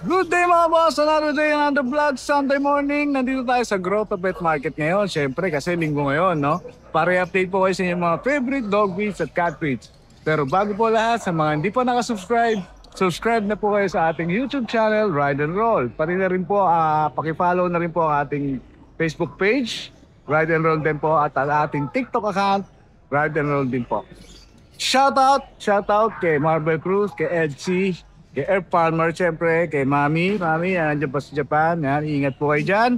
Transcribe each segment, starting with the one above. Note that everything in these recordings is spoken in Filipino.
Good day mga boss! Another day, another vlog, Sunday morning. Nandito tayo sa Grotto Pet Market ngayon. Siyempre kasi linggo ngayon, no? Para i-update po kayo sa inyong mga favorite dog breeds at cat breeds. Pero bago po lahat, sa mga hindi pa nakasubscribe, subscribe na po kayo sa ating YouTube channel, Ride and Roll. Pati na rin po, pakifollow na rin po ang ating Facebook page, Ride and Roll din po, at ang ating TikTok account, Ride and Roll din po. Shoutout kay Marvel Cruz, kay Edsy, kay Air Palmer, siyempre, kay Mami, nandiyan pa sa Japan, yan, ingat po kayo dyan.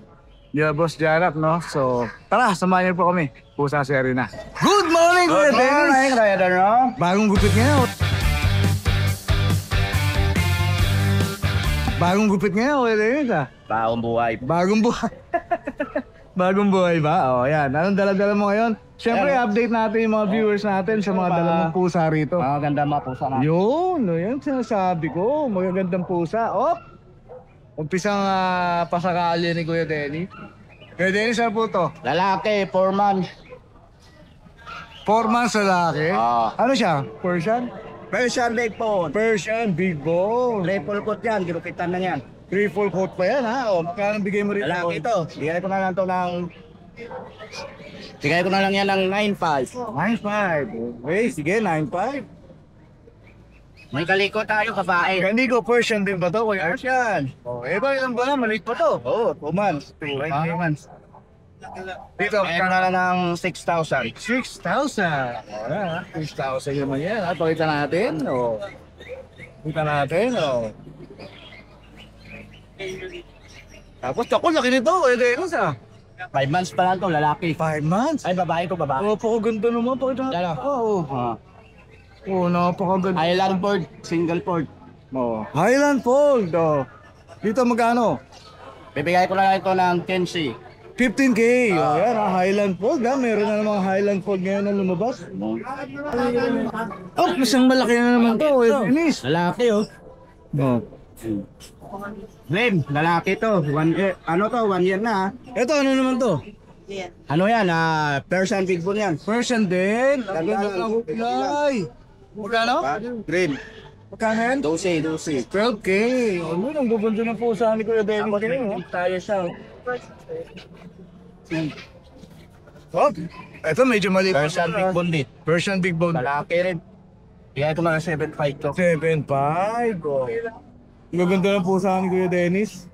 Diba, Boss Janap, no? So, tara, samahan niyo po kami. Pusa si Arena. Good morning, Kuya Dennis! Bagong gupit ngayon. Bagong gupit ngayon, Kuya Dennis, Bagong buhay. Bagong buhay. Bagong buhay ba? O, yan. Anong dala-dala mo ngayon? Siyempre, update natin yung mga viewers natin sa mga dala mong pusa rito. Maganda mga pusa na. Yun, yan sinasabi ko. Magagandang pusa. Op! Umpisang pasakali ni Kuya Denny. Kuya Denny, saan po to? Lalaki, 4 months. 4 months lalaki? Ano siya? Persian? Persian big bone. Persian, big bone. Triple coat yan, ginupitan na yan. Triple coat pa yan ha? O, magkano bigay mo rito? Lalaki ito. Bigay ko na lang to ng... Bigay ko na lang yan ng 9.5. 9.5. Okay, sige, 9.5. May kaliko tayo, babae. Hindi ko Persian din ba to, Kuya? Persian. O, ba ilang ba na? Maliit pa to. Oo, 2 months. 2 months. Dito, Bigay ko na lang ng 6,000. 6,000. Wala, 6,000 naman yan. Pakita natin. O. Pakita natin. O. Tapos ako, laki nito. Kuya Dennis 5 months pa lang to, lalaki. 5 months? Ay, babae ko, babae. Napakaganda naman. Pakita natin. Dala. Oo. Oo, napakaganda. Island port, single port. Oh. Highland Fold. Oh. Dito magkano? Bibigay ko na lang ito ng 10C. 15K. Oh, yan, Highland Fold. Meron na namang Highland Fold ngayon na lumabas. Oh, isang malaki na naman to. Dennis. Lalaki, oh. Oh. Slim, lalaki to. 1 year, ano to, 1 year na. Ito, ano naman to? Ano yan, Persian big bone yan. Persian din. Ang Ganda ganda lang. ng huklay. Magkano? Green. Magkano yan? 12. 12K. Ano, ang gaganda ng pusa ni Kuya Dennis. Tayo siya. Oh, ito medyo maliit. Persian big bone din. Persian Big Bone. Lalaki rin. Bigay ko na ng 7.5 to. 7.5. Oh. Ang gaganda ng pusa ni Kuya Dennis.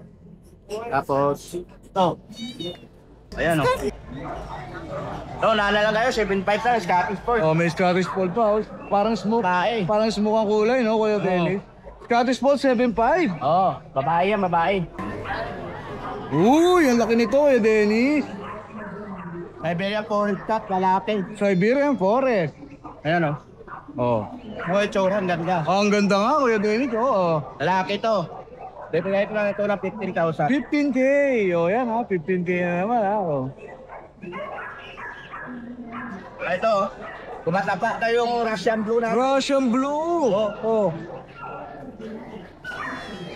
Tapos, ito. Ayan, oh. No, naalala kayo, 7.5 na, Scottish Fold. Oh, may Scottish Fold pa. Oh. Parang smoke. Babae. Parang smoke ang kulay, no, Kuya Dennis? Scottish Fold 7.5. Oh, babae yan, babae. Uy, ang laki nito, Kuya Dennis. Siberian Fold Cat, lalaki. Siberian Forest. Ayan, oh. Oh. Mga tsura, ang ganda. Ang ganda nga, Kuya Dennis. Oo. Lalaki to. Bibigay ko lang ito ng 15,000. 15K. Oh, yan ha. 15K na naman ha. Oh. Ito, oh. Kumatapa na yung Russian Blue na. Russian Blue. Oh.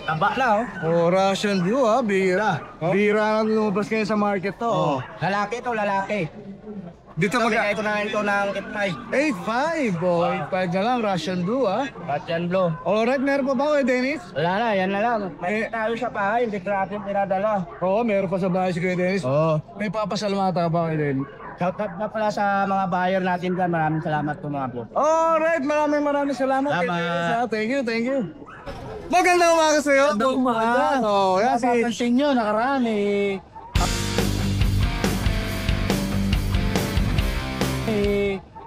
Taba na, oh. Oh, Russian Blue ha. Bira. Bira na lumabas ngayon sa market to. Oh. Lalaki to, lalaki. Dito Bibigay ko na ito ng 8.5. Oh, 8.5 na lang. Russian Blue ha. 8.5. Russian Blue. Alright, meron pa ba Kuya Dennis? Wala na, yan na lang. May tayo sa bahay, hindi ko natin pinadala. Oo, meron pa sa bahay si Kuya Dennis. Oo. May papasalamata ka ba Kuya Dennis? Shout out na pala sa mga buyer natin dyan. Maraming salamat po mga po. Alright, maraming salamat. Salamat. Kuya Dennis, ha. Thank you. Magandang umaga sa'yo. Magandang umaga. Oh, yan si... Napapansin nyo, nakaraan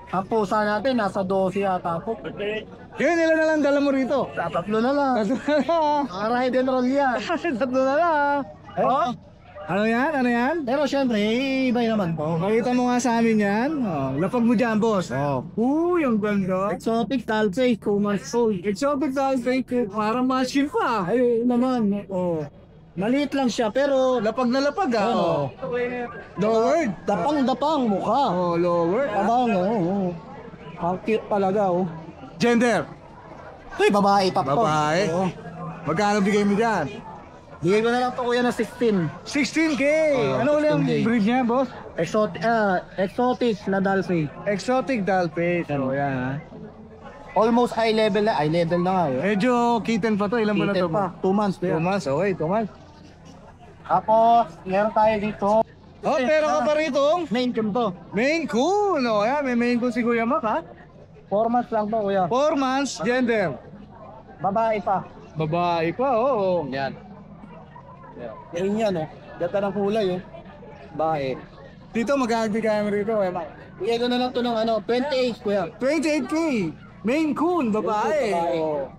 ang pusa natin nasa 12 yata po. Yun, ilan na lang dala mo rito? Tatlo na lang. Nakarahe din roll yan. Tatlo na lang. Oh, Ano yan? pero syempre, iba naman po. Makita mo nga sa amin yan. Oh, lapag mo dyan, boss. Oh. Uy, ang ganda. Exotic Talpay, 2 months old. Exotic doll fake. Parang machine pa. Ay, naman. Oh. Maliit lang siya, pero Lapag na lapag ah. Ano? Oh. Lowered. dapang-dapang mukha. Oh, lowered. Abang, oo. Ang cute talaga, oh. Gender. Uy, babae pa po. Babae? Oo. Magkano bigay mo dyan? Bigay ko na lang to kuya na 16. 16K. Ano ulit ang 16K. breed niya, boss? Exotic na Dalphy. Exotic doll face. Oh, yan ha. Almost eye level na nga eh. Medyo kitten pa to. Ilan ba na to? Kitten pa, 2 months pa 2 yan. months, okay, 2 months. Tapos, meron tayo dito. Oh, pero ka pa rito. Main Coon to. Main Coon. Oh, yan, may Main Coon si Kuya Mac, ha? 4 months lang to, kuya. 4 months, gender. Babae pa. Babae pa, oo. Yan. Yan, oh. Ganda ng kulay, oh. Babae. Dito, mag-aagdi kami rito, Kuya Mac. Kuya, na lang to ng 28, kuya. 28K. Main Coon, babae. Oo.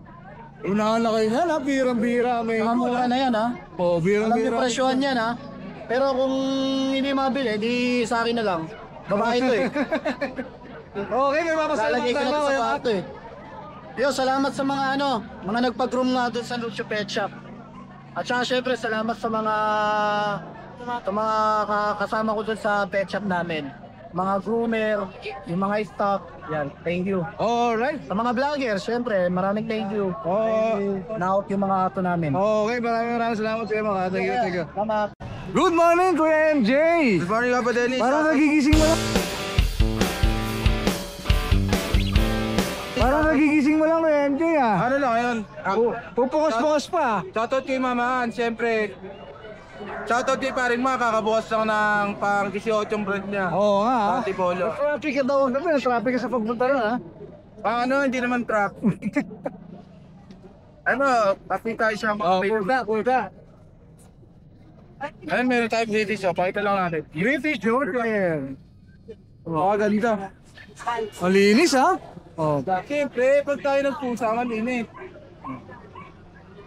Unahan na kayo yan, ha? Birang-bira, Main Mga Coon. mura na yan, ha. Oh, Alam birang-bira. niyo presyohan yan, ha. Pero kung hindi mabili, di sa akin na lang. Babae to, eh. Okay, may mapasalamat Lalagay ko na tayo, to sa Kuya Mac. pato, eh. Yo, salamat sa mga mga nagpag-room nga doon sa Lucio Pet Shop. At saka syempre, salamat sa mga kasama ko doon sa pet shop namin. Mga groomer, yung mga stock, yan, thank you. Alright. Sa mga vlogger, syempre, maraming thank you. Na-out yung mga ato namin. Okay, maraming salamat Kuya Mac, ha? Thank you, thank you. Salamat. Good morning, Kuya MJ! Good morning, Papa Dennis. Parang nagigising mo lang. Parang nagigising mo lang, Kuya MJ, ha? Ano lang ngayon? Pupukas-pukas pa. Shoutout kay Mamaan, siyempre. Shoutout kay paring Ma, kakabukas lang ng pang 18 brand niya. Oo nga, ha? Antipolo. Traffic ka daw. Traffic ka sa pagpunta ron, ha? Pang ano, hindi naman truck. Ano, tapi tayo siya mga Kulta. Ayun, meron tayong British, oh. Pakita lang natin. British Jordan. Oh, ganda. Malinis, ha? Oh. Siyempre, pag tayo nagpusa, malinit.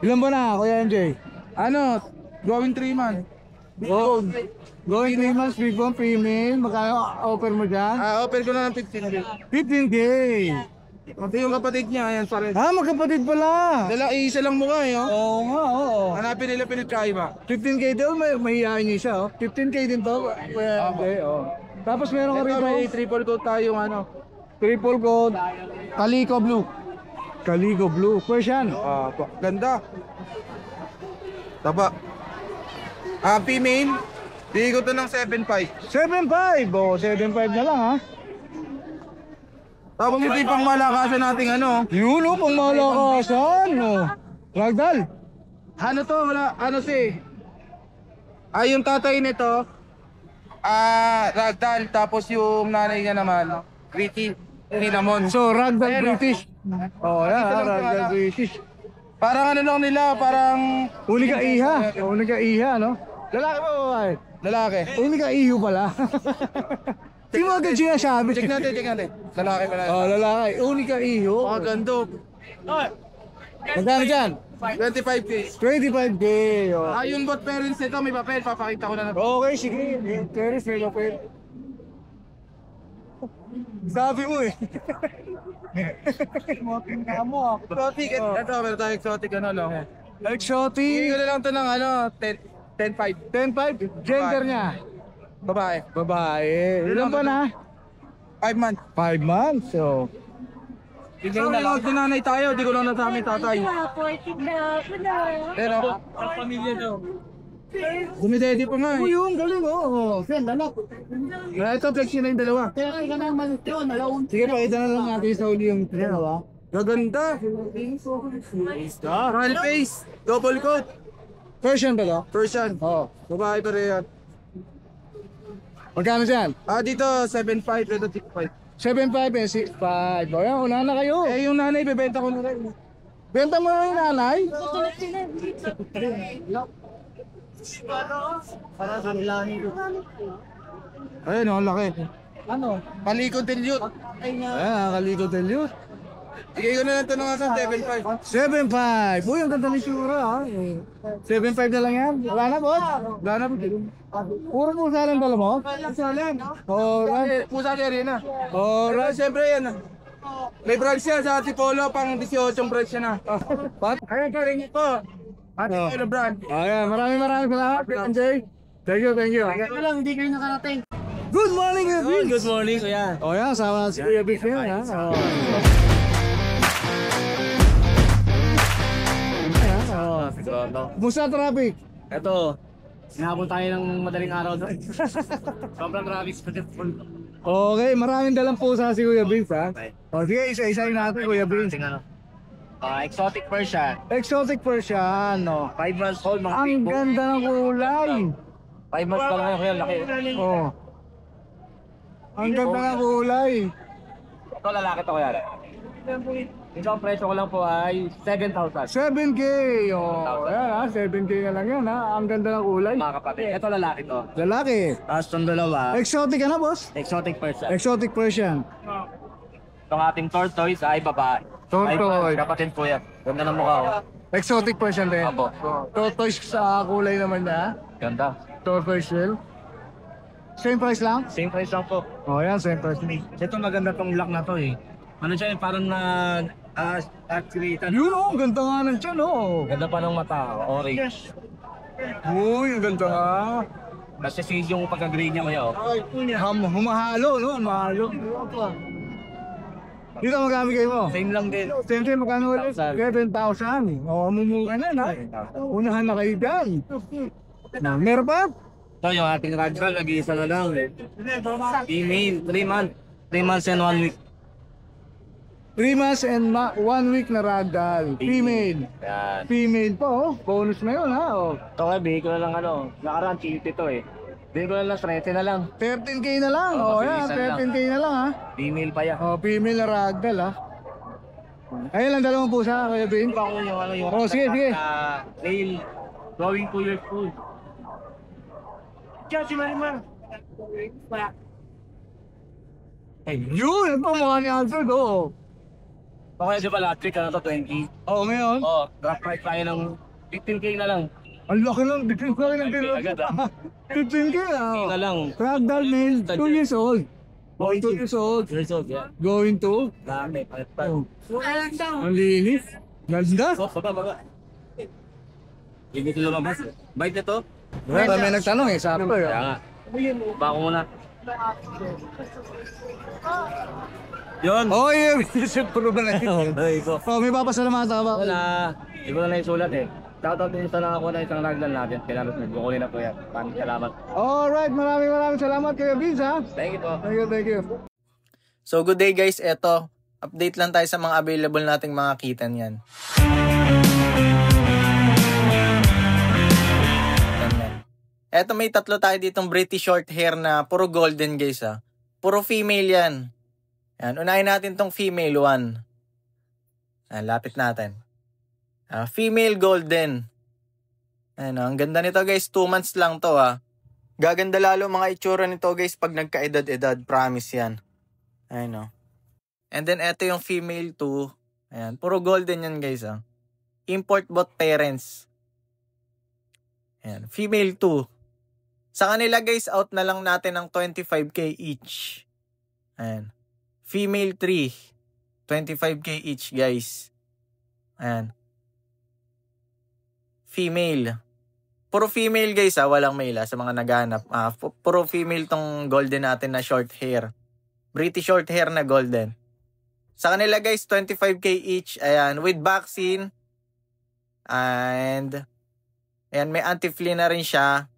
Ilan ba na, Kuya MJ? Ano, going 3 months. Going 3 months, big bone, female. Magkano offer mo dyan? Offer ko na ng 15 mil. 15K. Pati yung kapatid niya, ayan, pares. Ah, magkapatid pala. Isa lang mukha, eh, oh. Oo nga, oo. Hanapin nila pinagkaiba. 15K daw, mahihayin niyo siya, oh. 15K din to. Okay, oh. Tapos meron ka Ito, rito, may triple coat tayong ano. triple coat, Calico Blue. Calico Blue. Persian. Ganda. Taba. Female. Bigay ko to ng 7.5. 7.5. Oh, 7.5 na lang, ha? Tapos ito yung pang malakasan nating ano. Yun, oh, pang malakasan, oh. Ragdal. Ano to? Wala. Ano si? Yung tatay nito. Ragdoll. Tapos yung nanay niya naman. Gritty. Cinnamon. So, Ragdal Ayan, oh. British. Oh, yan, Ito ha? lang Ragdal pala. British. Parang ano lang nila. Parang Uli ka iha. Uli ka iha, no? Lalaki ba, babae? lalaki. Uli ka iho pala. Di mo agad sinasabi. Check natin, check natin. Lalaki pala. Oh, lalaki. Uli ka iho. Gando. Magkano dyan? 25K. 25K. Oh. Yung bot parents nito, may papel. Papakita ko na na. Okay, sige. Teres, may papel. Sabi mo eh. Exotic. Ito, meron tayong exotic ano lang. Bigay Exotic. ko na lang ito ng ano, 10.5. 10.5. Gender niya. Babae. Babae. Ilan ba na? 5 months. 5 months. So, Bigay na lang. Pag nanay tayo, di ko lang nasama yung tatay. Pero, dumidedi pa nga eh. Yung galing, oh. Friend, anak. Ito, flexi na yung dalawa. Kaya ka na naman yun, alaun. sige, pakita na lang natin sa uli yung dalawa. Gaganda. Royal face. Double coat. Persian ba to? Persian. Oo. Babae pa rin yan. Magkano dyan? Dito, 7.5. Ito, 6.5. 7.5 and 6.5. O yan, una na kayo. Eh, yung nanay, bebenta ko na rin. Benta mo na yung nanay. Para sa nilani. Ayun, ang laki. Ano? Palikod dilute. Ayan, kaliko tell you. Bigay ko na lang ito ng 7.5. 7.5. Uy, ang ganda ni Shura, ha? 7.5 na lang yan. Wala na, boss. Wala na. Puro po sa lang dala mo? Salim. Alright. Pusa ni Arena. Alright. Siyempre yan. May branch siya sa Antipolo, pang 18 branch siya na. Pat? Kaya ka rin ito. Antipolo brand. Ayan, maraming salamat, Anjay. Thank you, thank you. Kaya lang, hindi kayo nakarating. Good morning, Kuya Bix. Good morning, kuya. O yan, sama na si Kuya Bix ngayon, ha? O. Ayan, o. Kumusta ang traffic? Ito, Inabot tayo ng madaling araw doon. Sobrang traffic. Okay, maraming dalang pusa si Kuya Vince, ha? O sige, isa-isahin natin, Kuya Vince. Exotic Persian. Exotic Persian, no? 5 months old, mga Ang ganda ng kulay. 5 months pa lang ngayon, kuya, laki. Oh. Ang ganda ng kulay. Ito lalaki to kuya. Ito ang presyo ko lang po ay 7,000. 7K. Oh, yan ha, 7K na lang yan ha. Ang ganda ng kulay. Mga kapatid. Ito lalaki to. Lalaki. Tapos itong dalawa, Exotic ka na, boss? Exotic Persian. Exotic Persian. Itong ating tortoise ay babae. Tortoise. Ay, kapatid po yan. Ganda ng mukha ko. Exotic Persian din. Apo. Tortoise sa kulay naman na. Ganda. Tortoise shell. Same price lang? Same price lang po. Oh, yan, same price. Ito maganda tong lock na to eh. Ano siya, parang activated. Yun oh, ang ganda nga ng tiyan oh. Ganda pa ng mata, orange. Uy, ang ganda nga. Kasi shade yung pagka-gray niya kuya. Oh. Humahalo, no? Humahalo. Dito magkami kayo mo? Same lang din. Same time, magkano ulit? 7,000. Oo, mumura na na. Unahan na kayo dyan. Meron pa? Ito yung ating ragdoll, nag-iisa na lang. Female, 3 months. 3 months and 1 week. 3 months and 1 week na ragdoll. Female. Yan. Female po, oh. Bonus na yun, ha? Oh. Ito kaya, bigay ko na lang ano. Nakaraan, cheap ito eh. Bigay ko na lang, 13 na lang. 13K na lang. Oh, Oh, yan, mabilisan lang. 13K na lang, ha? Female pa yan. Oh, female na ragdoll, ha? Ayun lang, dalawang pusa, Kuya Bin. Ito ako yung ano yung... Oh, sige, sige. Male, going 2 years old. Diyan si Marimar. Yun, ito mga ni Alfred, oh. Okay, di ba last week ano to, 20? Oh, ngayon. Oh, drop price tayo ng 15K na lang. Ang laki lang, dikit ko rin ang dinero. Agad, ah. 15K, K na lang. Ragdoll male, 2 years old. Going 2 years old. Years old, yeah. Going to? Dami, palit pa. Oh. Ang linis. Ganda. Oh, baba. Hindi ko lumabas eh. Bite na to? May nagtanong eh, sakto eh. Kaya nga. Bako muna. Yun. Oh, yeah. Puro ba na yun? Ay, ko. Oh, may papasalamatan ka ba? Wala. Hindi ko na naisulat eh. Shoutout din sa lang ako na isang ragdan natin. Kailangan nagkukulin na po yan. Maraming salamat. Alright, maraming salamat Kuya Vince, ha? Thank you po. Thank you. So good day guys, eto. Update lang tayo sa mga available nating mga kitten yan. Eto may tatlo tayo ditong British short hair na puro golden guys ha. Puro female yan. Yan, unahin natin tong female one. Yan, lapit natin. Female golden. Ayan, ang ganda nito guys, 2 months lang to ha. Gaganda lalo mga itsura nito guys pag nagka-edad-edad, promise yan. Ayan o. And then eto yung female 2. Ayan, puro golden yan guys ha. Import bot parents. Ayan, female 2. Sa kanila guys, out na lang natin ng 25k each. Ayan. Female 3. 25k each guys. Ayan. Female. Puro female guys ha, walang male ha, sa mga naghanap. Puro female tong golden natin na short hair. British short hair na golden. Sa kanila guys, 25k each. Ayan, with vaccine. And ayan, may anti-flea na rin siya.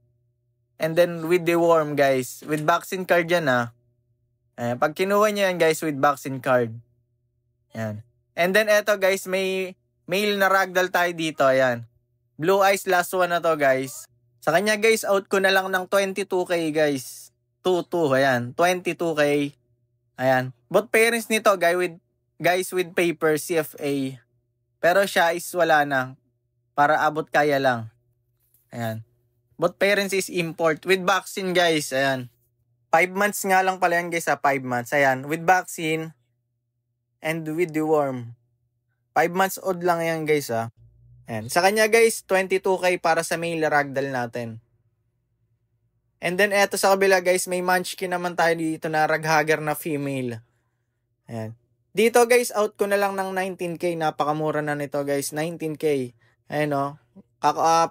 And then with the worm guys, with vaccine card yan ha. Ayan, pag kinuha niyo yan guys with vaccine card. Ayan. And then eto guys, may male na ragdoll tayo dito. Ayan. Blue eyes, last one na to guys. Sa kanya guys, out ko na lang ng 22k guys. 22, ayan. 22k. Ayan. Both parents nito guys with paper, CFA. Pero siya is wala na. Para abot kaya lang. Ayan. Both parents is import. With vaccine guys, ayan. 5 months nga lang pala yan guys ha, 5 months. Ayan, with vaccine and with the worm. 5 months old lang yan guys ha. Ayan. Sa kanya guys, 22k para sa male ragdoll natin. And then eto sa kabila guys, may munchkin naman tayo dito na raghagar na female. Ayan. Dito guys, out ko na lang ng 19k. Napakamura na nito guys, 19k. Ayan o.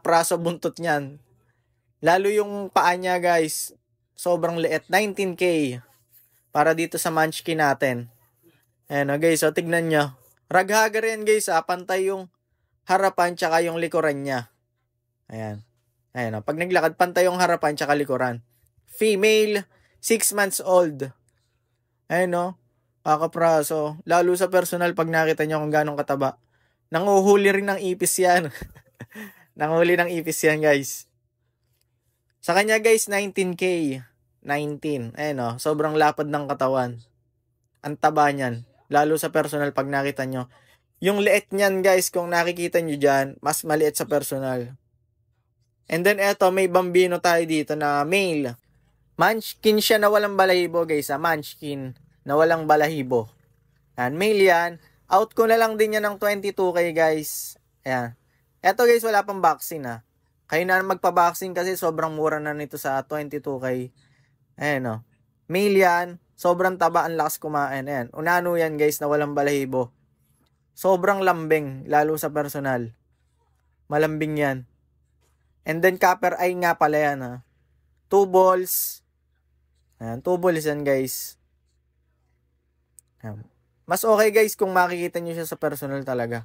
Praso buntot niyan. Lalo yung paa niya guys, sobrang liit. 19k. Para dito sa munchkin natin. Ayan o guys, o tignan nyo. Raghagar yan guys ha, pantay yung harapan tsaka yung likuran niya. Ayan. Ayan, pag naglakad, pantay yung harapan tsaka likuran. Female, 6 months old. Ayan, kakapraso. Lalo sa personal, pag nakita nyo kung gano'ng kataba. Nanguhuli rin ng ipis yan. Nanguhuli ng ipis yan, guys. Sa kanya, guys, 19K. 19. Ayan, sobrang lapad ng katawan. Ang taba niyan. Lalo sa personal, pag nakita nyo. Yung liit niyan, guys, kung nakikita nyo dyan, mas maliit sa personal. And then, eto, may bambino tayo dito na male. Munchkin siya na walang balahibo, guys. Munchkin na walang balahibo. Ayan, male yan. Out ko na lang din yan ng 22K, guys. Ayan. Eto, guys, wala pang vaccine, Kayo na magpa-vaccine kasi sobrang mura na nito sa 22K. Ayan, Male yan. Sobrang taba, ang lakas kumain. Ayan. Unano yan, guys, na walang balahibo. Sobrang lambing, lalo sa personal. Malambing yan. And then, copper eye nga pala yan, 2 balls. Ayan, 2 balls yan, guys. Ayan. Mas okay, guys, kung makikita nyo siya sa personal talaga.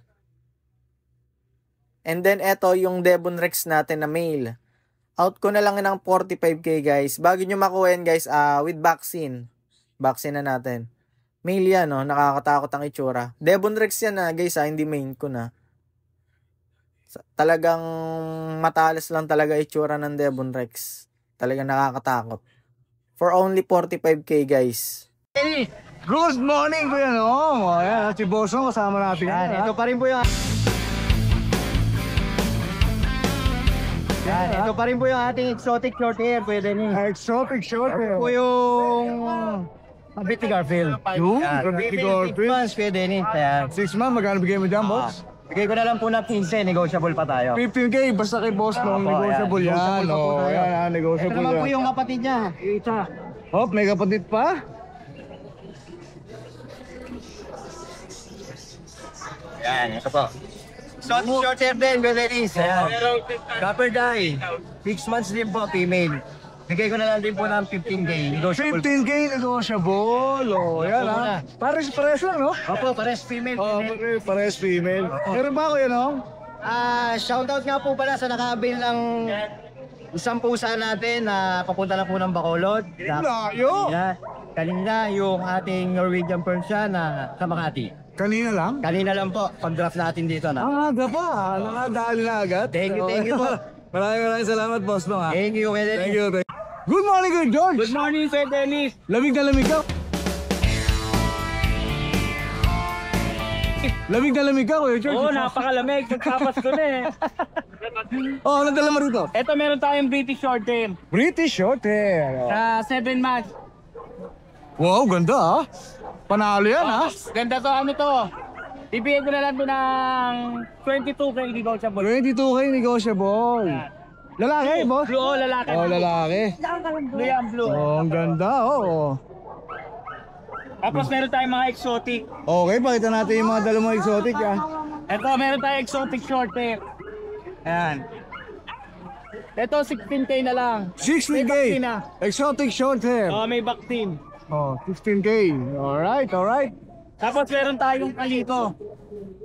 And then, eto, yung Devon Rex natin na male. Out ko na lang ng 45K, guys. Bago nyo makuha yan, guys, with vaccine. Vaccine na natin. Male yan, nakakatakot ang itsura. Devon Rex yan, guys, hindi main ko na. Talagang matalas lang talaga itsura ng Devon Rex. Talagang nakakatakot. For only 45K, guys. Hey, good morning, Kuya Ayan, si Bosong kasama natin. Ito pa rin po yung... ito pa rin po yung ating exotic short hair, pwede ni. Exotic short hair. Ito po yung... Abiti Garfield. Yung? Abiti Garfield. Months, pwede ni. 6 months, magkano bigay mo dyan, boss? Bigay ko na lang po na 15, negotiable pa tayo. 15K, basta kay boss nung Opo, negotiable yan. Negotiable pa po tayo. Yan, negotiable Ito naman po yan. yung kapatid niya, yung isa. Hop, may kapatid pa? Yan, ito po. Short hair din, Belenis. Copper dye. 6 months din po, female. Bigay ko na lang din po ng 15K. Negotiable. 15K negotiable. Yan Pares lang, no? Opo, pares female. Pares female. Meron ba ako yan, Shoutout nga po pala sa nakabil ng isang pusa natin na papunta na po ng Bacolod. Layo! Kanina yung ating Norwegian Persian na sa Makati. Kanina lang? Kanina lang po, pag-draft natin dito na. Ang aga pa, nakadali na agad. Thank you po. Maraming salamat, boss, no, Thank you, Kuya Dennis. Thank you. Good morning, Kuya George. Good morning, Sir Dennis. Lamig na lamig ka. Lamig na lamig ka, Kuya George. Oo, napakalamig. Nagtapas ko na Anong dala mo rito? Ito, meron tayong British short hair. British short hair. 7 months. Wow, ganda Panalo yan Ganda to, ano to? Ibigay ko na lang ito ng 22K negotiable. 22K negotiable. Lalaki, boss? Blue, lalaki. Lalaki. Blue yan, blue. Ang ganda, Tapos meron tayong mga exotic. Okay, pakita natin yung mga dala mo exotic, Ito, meron tayong exotic short hair. Ayan. Ito, 16K na lang. 16K. May vaccine na. Exotic short hair. May vaccine. 16K. Alright. Tapos meron tayong kalito.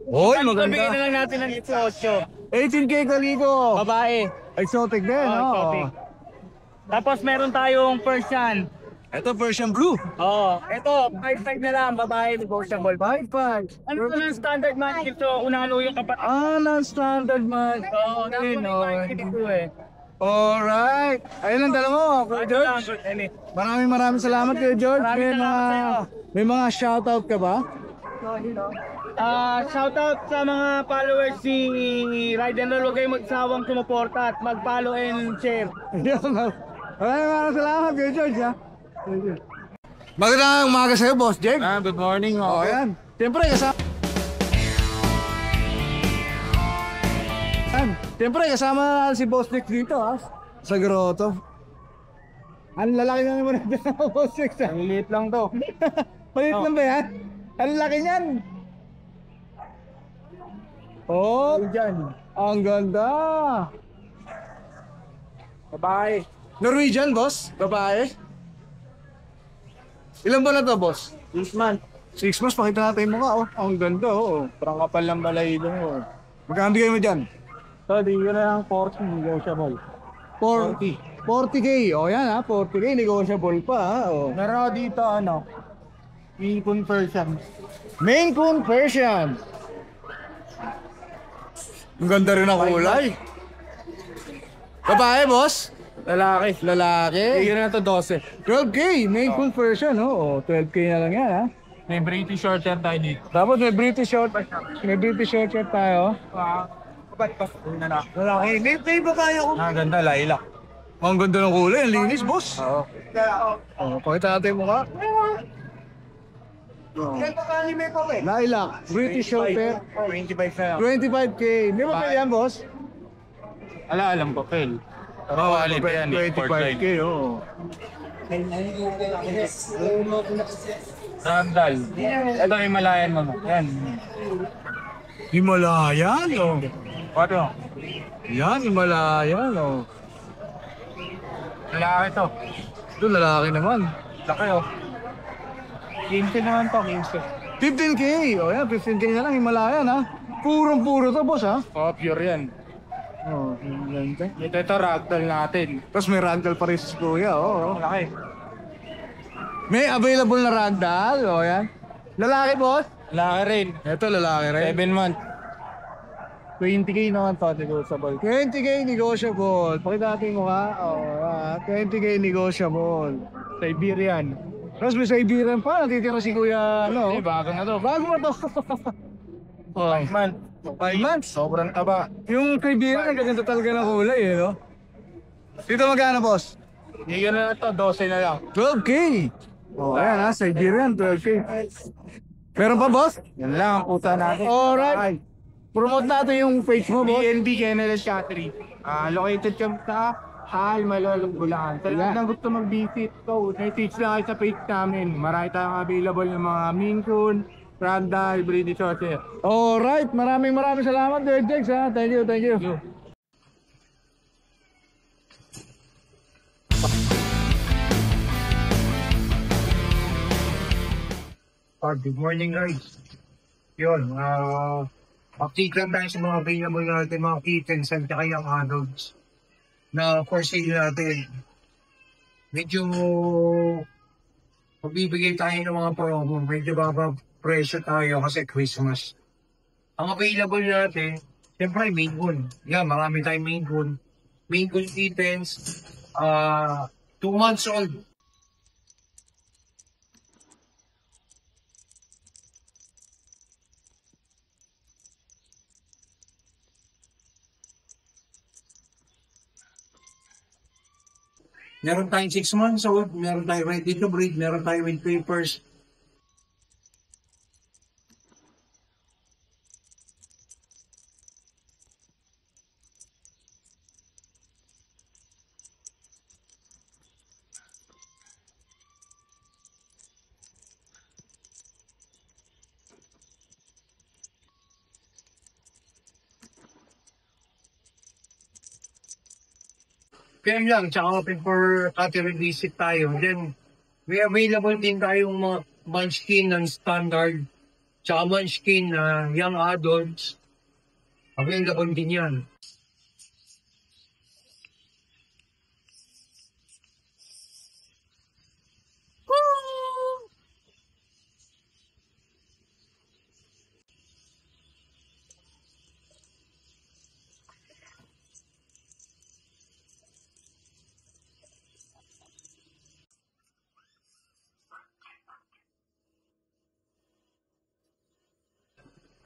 Hoy, Bigay na maganda. lang natin ng 18. 18K kaliko. Babae. Exotic din, Exotic. Tapos meron tayong Persian. Ito Persian Blue. Ito, 5-5 na lang, babae, negotiable. 5'5". Ano to ng standard man? Ito, unano yung kapatid. Non-standard man. Alright. Ayun ang dala mo, Kuya George. Maraming salamat, Kuya George. May mga shoutout ka ba? Shoutout sa mga followers ni Ride and Roll. Huwag kayong magsawang sumuporta at mag-follow and share. Maraming salamat, Kuya George. Magandang umaga sa'yo, Boss Jake. Good morning. Ayan. Siyempre, kasama si Boss Jake dito, sa grotto. Ang lalaki na naman natin ng Boss Jake, Maliit lang to. Palit lang ba yan? Ang laki niyan. Ang ganda. Babae. Norwegian, boss? Babae? Ilan ba na to, boss? 6 months. 6 months, pakita natin yung mukha, Ang ganda, Parang kapal ng balahibo mo. Magkano bigay mo dyan? So, di ko na lang 40 negotiable. 40K. O yan ha, 40K. Negotiable pa ha. O. Meron ako dito, Maine Coon Persian. Maine Coon Persian. Ang ganda rin ang kulay. Babae, boss? Lalaki. Lalaki. Bigyan na to 12. 12K. Maine Coon Persian, no? O, 12K na lang yan, ha? May British short hair tayo dito. Tapos may British short. May British short tayo. Lalaki. May babae ako. Ganda, lilac. Ang ganda ng kulay. Ang linis, boss. Oo. O, pakita natin yung mukha. Lilac. British short hair. 25 na lang. 25K. May ba yan, boss? Alam ko, Pel. Oo, alin pa yan. 25K, oo. Randall. Ito, Himalayan mo. Yan. Himalayan, oh. Ano? Yan, Himalayan, oh. Lalaki to. Ito, lalaki naman. Laki oh. 15 naman to, 15. 15K. O yan, 15K na lang, Himalayan, ha. Purong-puro to, boss, ha. Oh, pure yan. Oh, ganda. Ito, ragdoll natin. Tapos may ragdoll pa rin si Kuya, oh. Laki. May available na ragdoll, o yan. Lalaki, boss? Laki rin. Ito, lalaki rin. 7 months. 20K naman to, negotiable. 20K negotiable. Pakita natin yung mukha. Oh, 20K negotiable. Siberian. Tapos may Siberian pa, natitira si Kuya, ano? Bago na to. Bago mo to. Oh. 5 months. 5 months. Sobrang taba. Yung Siberian, nagaganda talaga ng kulay, eh, no? Dito magkano, boss? Higyan na to, 12 na lang. 12K. Oh, ayan ha, Siberian, 12K. Meron pa, boss? Yan lang ang puta natin. Alright. Promote natin yung page mo, boss. BNB Kennel Cattery. Located kami sa Hal, Malolong, Bulacan. Sa lahat ng gusto mag-visit ko, may-teach lang kayo sa page namin. Marami tayong available ng mga Maine Coon, Ragdoll, British Shorthair. Alright, maraming salamat, Dirk Jex, ha. Thank you. Good morning guys. Yun, update lang tayo sa mga available natin, mga kittens at saka yung adults na for sale natin. Medyo magbibigay tayo ng mga promo, medyo baba presyo tayo kasi Christmas. Ang available natin, siyempre Maine Coon. Yan, marami tayong Maine Coon. Maine Coon kittens, 2 months old. Meron tayong 6 months old, meron tayong ready to breed, meron tayong with papers. PM lang, tsaka open for catering visit tayo. Then, may available din tayong mga munchkin ng standard, tsaka munchkin na young adults. Available din yan.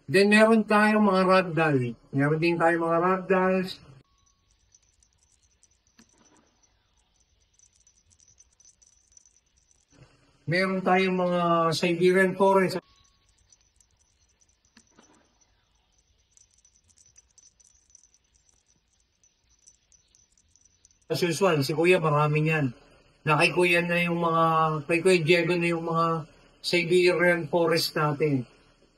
Then meron tayong mga ragdoll. Meron din tayong mga ragdolls. Meron tayong mga Siberian Forest. As usual, si Kuya marami yan. Kay Kuya na yung mga, kay Kuya Diego na yung mga Siberian Forest natin.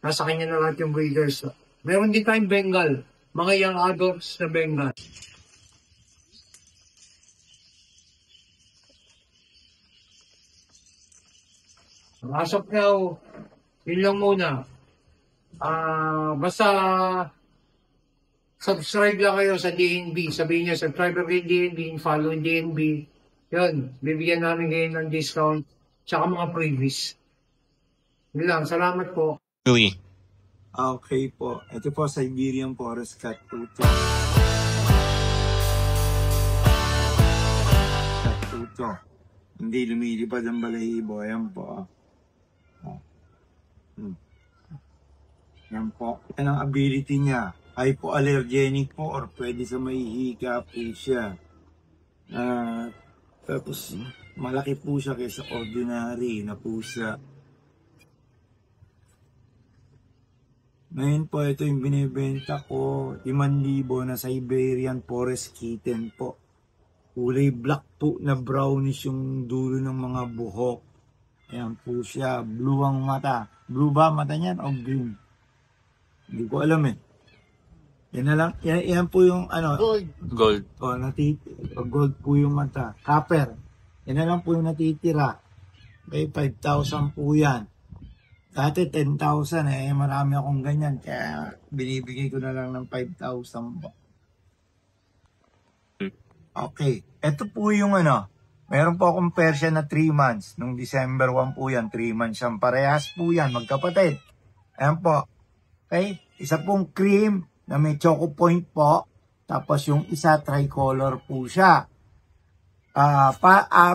Nasa kanya na lahat yung breeders. Meron din tayong Bengal. Mga young adults na Bengal. As of now, yun lang muna. Basta subscribe lang kayo sa DNB. Sabihin niyo, subscribe kayo kay DNB, follow yung DNB. Yun, bibigyan namin kayo ng discount, tsaka mga freebies. Yun lang, salamat po. Okay po. Ito po, Siberian Forest Cat Puto. Cat Puto. Hindi lumilipad ang balahibo. Ayan po. Yan po. Yan ang ability niya. Hypoallergenic po or pwede sa may hika po siya. Tapos malaki po siya kaysa ordinary na pusa. Ngayon po, ito yung binibenta ko, 5,000 na Siberian Forest Kitten po. Kulay black po na brownish yung dulo ng mga buhok. Ayan po siya, blue ang mata. Blue ba mata niyan o green? Hindi ko alam eh. Yan na lang, yan po yung ano. Gold. O, gold po yung mata. Copper. Yan na lang po yung natitira. Okay, 5,000 po yan. Dati 10,000 eh, marami akong ganyan, kaya binibigay ko na lang ng 5,000 po. Okay, ito po yung ano, meron po akong Persian na 3 months, nung December 1 po yan, 3 months siyang parehas po yan, magkapatid. Ayan po, okay, isa pong cream na may choco point po, tapos yung isa tricolor po siya.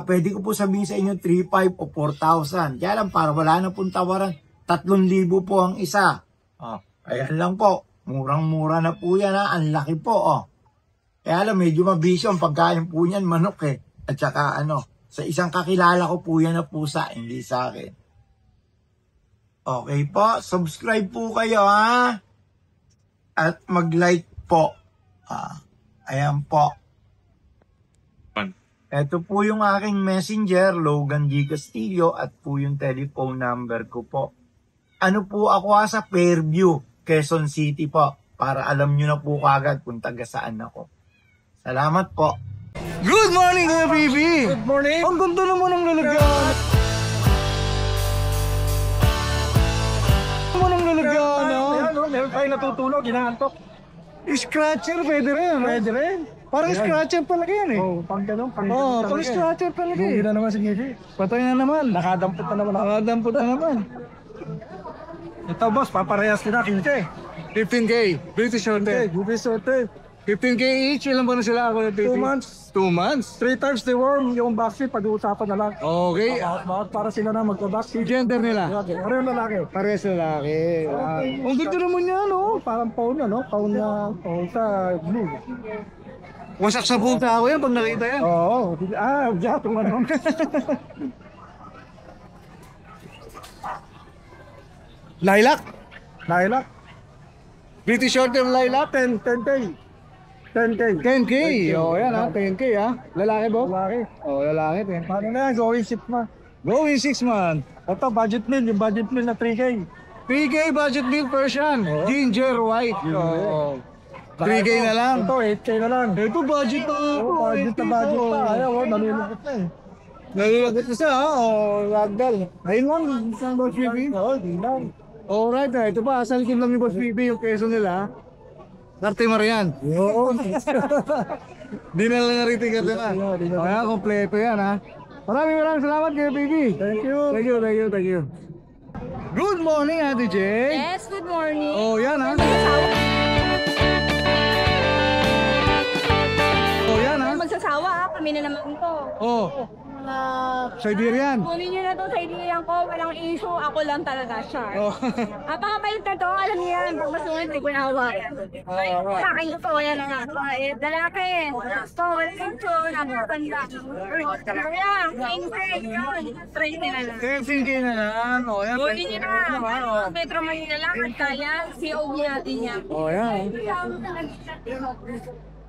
Pwede ko po sabihin sa inyo 3,500 o 4,000, kaya lang para wala na pong tawaran, 3,000 po ang isa. Ayan lang po. Murang-mura na po yan ha. Ang laki po. Kaya lang medyo mabisyo ang pagkain po niyan. Manok eh. At saka sa isang kakilala ko po yan na pusa. Hindi sa akin. Okay po. Subscribe po kayo ha. At mag-like po. Ayan po. Ito po yung aking messenger. Logan G. Castillo. At po yung telephone number ko po. Ano po ako sa Fairview, Quezon City po. Para alam nyo na po kagad kung taga saan ako. Salamat po. Good morning, Kuya Bibi! Good morning! Ang ganda naman ng lalagyan! Meron tayo natutulog, inaantok. Scratcher, pwede rin. Pwede rin. Parang scratcher pala yan eh. Pang ganun, pang Pang scratcher pala Hindi eh. na naman sige. Patay na naman. Nakadampot na naman ako. Nakadampot na naman. Ito boss, paparehas kita, 15. 15K. British Hotel. Bubis hotel. 15K each. Ilan ba na sila ako? 2 months. 2 months? 3 times the worm, yung vaccine, pag-uusapan na lang. Okay. Bakit para sila na magpa-vaccine. Gender nila? Pareho lalaki. Pares lalaki. Ang ganda naman yan, no? Parang pawn na, no? Pawn sa blue. Wasak sa puta ako yan pag nakita yan. Oo. Jatong ano. Lilac? Lilac. British Hotel Lilac? 10K. 10K. O yan ha, 10K ha. Lalaki ba? Lalaki. O lalaki. 10K. Paano na yan? Going ship ma. Going 6 months. Ito, budget meal. Yung budget meal na 3K. 3K budget meal Persian. Ginger white. Oo. 3K na lang. Ito, 8K na lang. Ito budget na. Budget pa. Ayaw, nalulungkot na eh. Nalulagot na siya ha. O ragdal. Ayun lang. Isang Boss Bibi. Oo, di lang. Alright na. Ito pa. Asalikin lang ni Boss Bibi yung keso nila. Karte Marian. Oo. Di na lang nariting ka na. Kaya kompleto yan ha. Maraming salamat kayo, baby. Thank you. Thank you. Good morning, Ate Jay. Yes, good morning. Oh, yan ha. Oh, yan ha. Magsasawa ha, kami na naman to. Oh, Siberian. Kunin nyo na to sa idiyan ko, walang issue, ako lang talaga siya. Oh. Napakabait na to, alam niyo yan, pag masungit, hindi ko nahawa. Sa akin ito, yan ang lalaki. So, ito, napakaganda. Kaya, train nila lang. 13K na lang. Oh, yan. Kunin nyo na, Metro Manila lang, at kaya, COB natin yan. Oh, yan.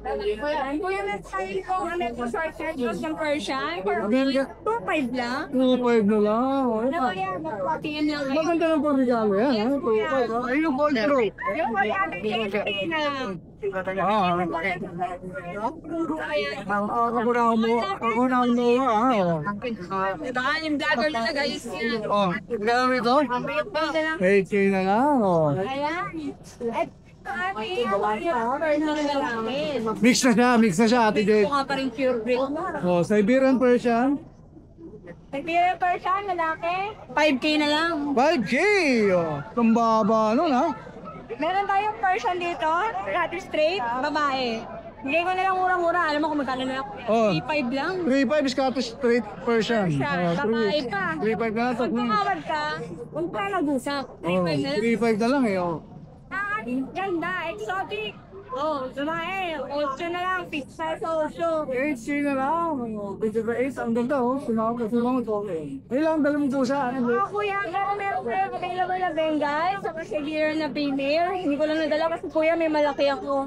Kuya, let's try ko ang Metro Short Circuit ng Persian. 2.5 lang. 2.5 na lang. Oh, Ano yan. kaya, magpatingin lang. Maganda ng pagkakalo yan. Ha? 2.5. Ay, yung gold pro. Yung wala ate, na. Ako na mo. Baka yung vlogger na guys yan. Oh, gano'n ito? 8K na lang. Oh. Ayan. At Mix na siya, Ate Jade. Ito nga pa rin pure breed. Oh, Siberian Persian. Nagpira per siya, lalaki. 5K na lang. 5K! Oh, tumbaba nun ha. Meron tayong Persian dito, Scottish straight, babae. Bigay ko na lang murang-mura. Alam mo kung magkano na ako? Oh. 3.5 lang. 3.5 Scottish Straight Persian. Persian, babae pa. 3.5 na lang. Kung tumawad ka, huwag ka nag-usap. 3.5 na lang. 3.5 na lang eh. Oh. Ganda, exotic. Oh, babae. 8 na lang, fix size 8. 8K na lang. Video ba 8? Ang ganda oh. Sinakap kasi lang ito. Ilang dala mo pusa? Mga kuya, pero meron kayo available na Bengal sa Siberian na female. Hindi ko lang nadala kasi kuya may malaki ako.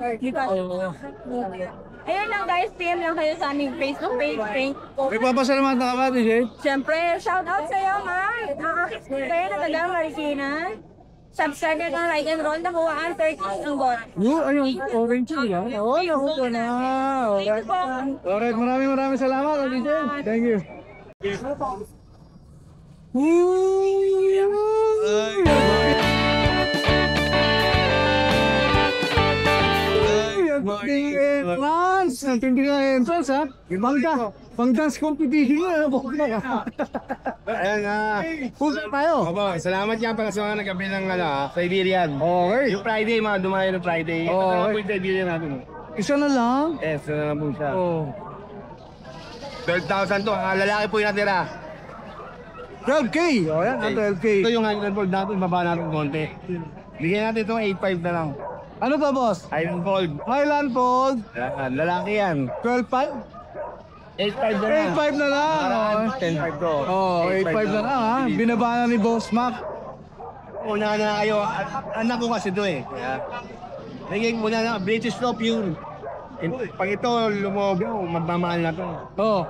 Ayun lang guys, PM lang kayo sa aming Facebook page. Thank you. May papasalamatan ka ba, DJ? Siyempre, shout out sa iyo, ma. Ang aking kayo na tagang Marikina. Subscribe ng like and roll na buwaan 30 ang bot. Yung, ayun, orange siya. Oo, nakuha na. Alright, maraming salamat, DJ. Thank you. Entrance! Ang tindi ng entrance ha? Pang dance competition na. Ayan nga. Pusa tayo. Opo, salamat yan para sa mga nagkabi ng Siberian. Okay. Yung Friday, mga dumayo ng Friday. Ito Okay. na po yung Siberian natin. Isa na lang. Yes, ito na po siya. Oh. 12,000 to. Lalaki po yung natira. 12K. O yan, 12K. Ito yung Highland Fold natin, baba natin konti. Bigyan natin itong 8,500 na lang. Ano to, boss? Highland Fold. Highland Fold. Yan, lalaki yan. 12.5? 8,500 na lang. 8.5 na lang. Parang 10,500 to. Oh, 8.5 na lang ha. Binaba na ni Boss Mac. Una na kayo. Anak ko kasi ito eh. Naging muna na, British Law Pure. Pag ito lumobo, magmamahal na to. Oh,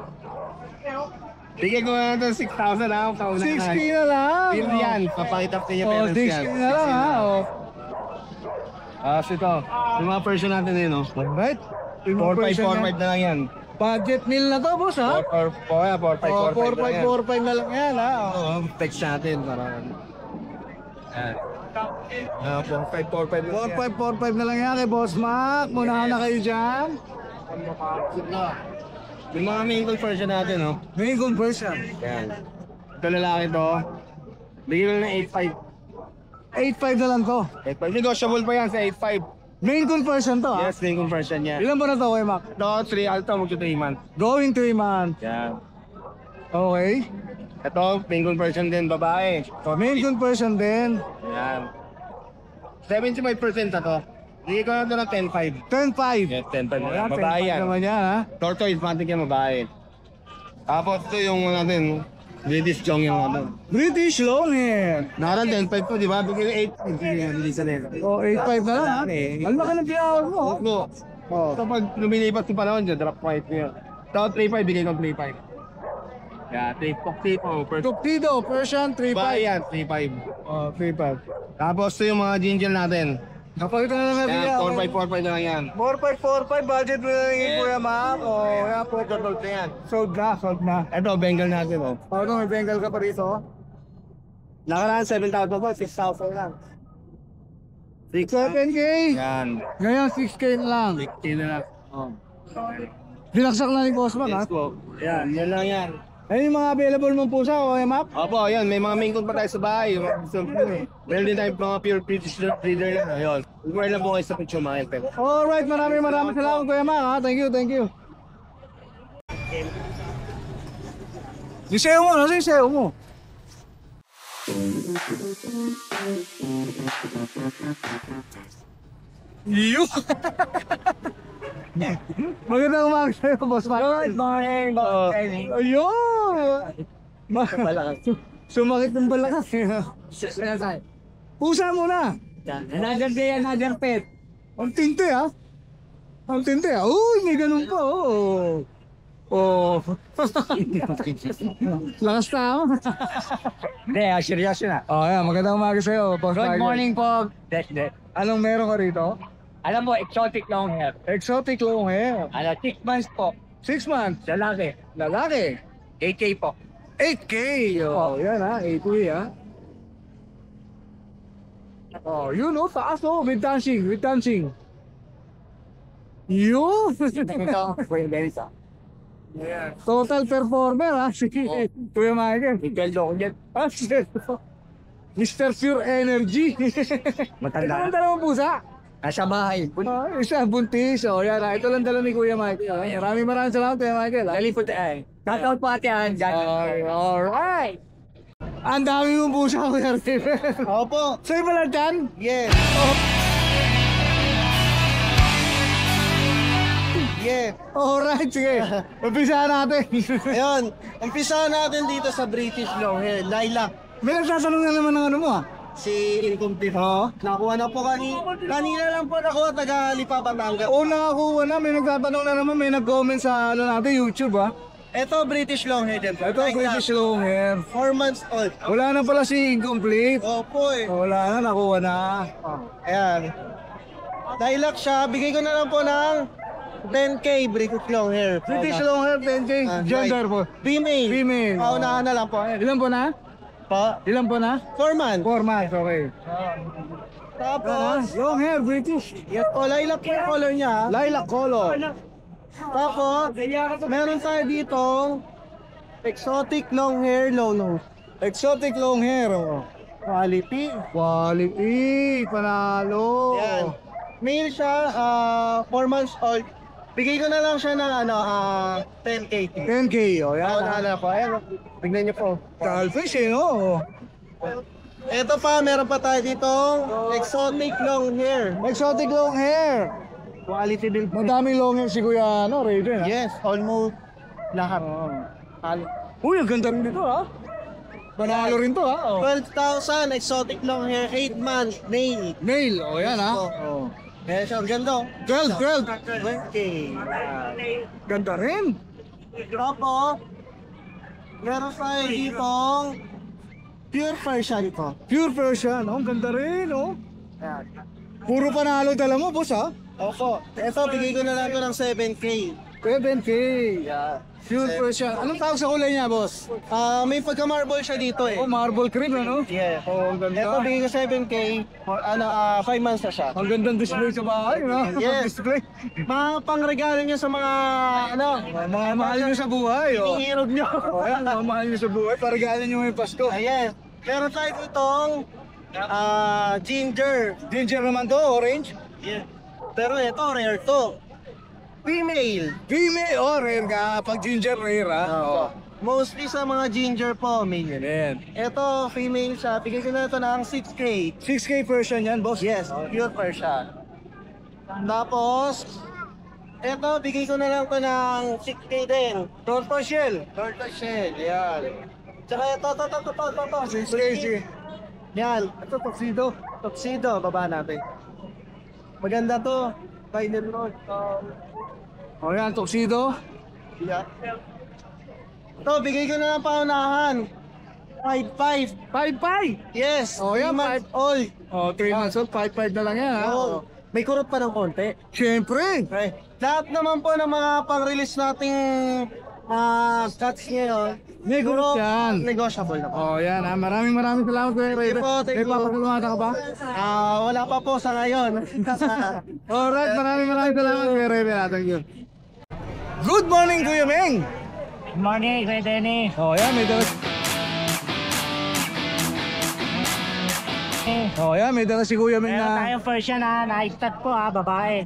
Bigyan ko na ito 6,000 ha. 6K na lang. Pure yan. Papakita ko sa inyo Oh, parents 6K yan. na lang ha. Oh. Ito. Yung mga version natin eh, no? Right? 4,545 na lang yan. Budget meal na to, boss ha? 4,545 na lang yan ha. Oh. Oo, text natin para... Yan. 4,545 lang yan. 4545 na lang yan kay Boss Mac. Munahan na kayo dyan. Yung mga main version natin, no? May conversion. Yan. Ito lalaki to. Bigyan ko na 8,500. 8.5 na lang to. 8,500. Negotiable pa yan sa 8,500. Main conversion to ha? Yes, main conversion yan. Ilan ba na to kay Mac? Ito, 3 alto, magto 3 months. Going 3 months. Yan. Okay. Ito, main conversion din, babae. Main conversion din. Yan. 75% na to. Bigyan ko na ito ng 10,500. 10.5. Yes, 10,500 na. Ayan, Babae 10.5 yan. naman yan ha. Tortoise, matik yan, babae. Tapos ito yung natin, British Jong yung natin. British long hair. Naran 10,500 to, di ba? Bigyan ko 8,500. Hindi sa nila. Oh, 8.5 na lang ha. Ang laki ng tiyawag mo. ha? Opo. Oh. Kapag lumilipat yung panahon dyan, drop price niya. Ito, 3,500, bigyan ko 3,500. Yeah, 3,500. Per Tuxedo, Persian, 3.5. babae yan, 3,500. Oh, 3.5. Tapos ito yung mga ginger natin. Kapag ito na lang natin Yan, yan. 4,545 na lang yan. 4545 budget mo na lang yung Kuya Mac. Oh, yan po. Total na yan. Sold na. Ito, Bengal natin, oh. Paano may Bengal ka pa rito? Nakaraan 7,000 po, 6,000 lang. 7K. Yan. Ngayon 6K na lang. 6K na lang. Oh. Binaksak na ni Boss Mac ha. Yes po. Yan, yan lang yan. Ayun yung mga available mong pusa, Kuya Mac. Opo, yan. May mga main coon pa tayo sa bahay. Meron din tayo mga pure British breeder lang. Ayun. Umar lang po kayo sa picture mga elpen. Alright, maraming salamat Kuya Mac ha. Thank you. Yung mo, nasa yung sayo mo? Iyo! Magandang umaga sa'yo, Boss Mac. Good morning, boss. Ayun! Sumakit ng balakas. Pusa muna! Another day, another pet. Ang tinte ha? Ang tinte ha? Uy, may ganun pa oh. Oh. Lakas tao. Hindi, seryoso na. Oh, yan. Magandang umaga sa'yo, Boss Good Tiger. morning po. Anong meron ka rito? Alam mo, exotic long hair. Exotic long hair. 6 months po. 6 months. Lalaki. Lalaki. 8K po. 8K. Oh, yan ha. 8K ha. Oh, yun oh, taas oh, with dancing, with dancing. Yun! Total performer ha, si Kuya Michael. Ah, Mr. Pure Energy. Ito lang dalawang pusa. Nasa bahay. Isa, buntis. O, yan. Ito lang dala ni Kuya Michael. Maraming salamat, Kuya Michael. Dali po tayo. Shoutout po ate Ann. Alright. Ang dami mong pusa, Kuya River. Opo. Sa'yo pala dyan? Yes. Yeah. Alright, sige. Umpisahan natin. Ayun. Umpisahan natin dito sa British Longhair. Lilac. May nagtatanong na naman ng ano mo ah. Si Incomplete. Nakuha na po kanina lang po nakuha taga Lipa, Batangas. Oo, nakakuha na. May nagtatanong na naman. May nag-comment sa ano natin, YouTube ah. Ito British Longhair din po. Ito, British long hair. 4 months old. Wala na pala si Incomplete. Opo eh. Wala na, nakuha na. Ayan. Lilac siya. Bigay ko na lang po ng 10K British Longhair. British long hair, 10K. Gender po. Female. Female. Paunahan na lang po. Ilan po na? Pa. Ilan po na? 4 months. 4 months, okay. Tapos, Long hair, British. lilac po yung color niya. Lilac color. Tapos, meron tayo dito exotic long hair, low nose. Exotic long hair. Oh. Quality. Quality, panalo. Yan. Male siya, 4 months old. Bigay ko na lang siya ng 10K. 10K, oh, yan. Paunahan na po. Ayan, tignan niyo po. Calfish, eh, no? Ito pa, meron pa tayo dito exotic long hair. Exotic long hair. Quality din po. Madaming long hair si Kuya, ano, Raven, ha? Yes, almost lahat. Uy, ang ganda rin dito, ha? Panalo rin to, ha? Oh. 12,000 exotic long hair, 8 months, male. Male, oh, yan, ha? Oh. Yes, ang ganda. 12. 20. Ganda rin. Tapos, meron tayo dito pure Persian ito. Pure Persian, oh, ang ganda rin, oh. Puro panalo dala mo, boss, ha? Opo. Ito, bigay ko na lang ito ng 7K. 7K. Yeah. Pure Persian. Anong tawag sa kulay niya, boss? May pagka-marble siya dito eh. Oh, marble cream, ano? Yeah. Oh, ang ganda. Ito, bigay ko 7K. For, 5 months na siya. Ang gandang display sa bahay, no? Yes. Display. Mga pangregalo niya sa mga, Mga mahal nyo sa buhay, oh. ihirog niyo. Oh, yan, mga mahal nyo sa buhay. Parigalan nyo ngayong Pasko. Ayan. Meron tayo ditong ginger. Ginger naman to, orange. Yeah. Pero ito, rare to. Female. Female, oh, rare ka. Pag ginger, rare, ha? Oh. Mostly sa mga ginger po, male. Yan. Ito, female siya. Bigay ko na ito ng 6K. 6K Persian yan, boss. Yes, pure Persian. Tapos, ito, bigay ko na lang ito ng 6K din. Tortoise shell. Tortoise shell, yan. Tsaka ito. 6K, sige. Yan, Ito, tuxedo. tuxedo, baba natin. Maganda to. Final road. Oh, yan, tuxedo. Yeah. Ito, bigay ko na lang paunahan. 5.5. 5-5. Yes, Oh, yan, 3 months old. Oh, 3 months old, 5-5 na lang yan, ha? Oh. May kurot pa ng konti. Siyempre. Okay. Lahat naman po ng mga pang-release nating cuts ngayon, May group yan. negotiable na po. Oh, yan, ha? Maraming salamat, Kuya Raven. Thank you. May papasalamatan ka ba? Wala pa po sa ngayon. Alright, maraming salamat, Kuya Raven. Thank you. Good morning, Kuya Meng. Good morning, Kuya Denny. Oh, yan, may dala. Oh, yan, may dala si Kuya Meng Meron na tayong Persian ha, na-stat po ha, babae.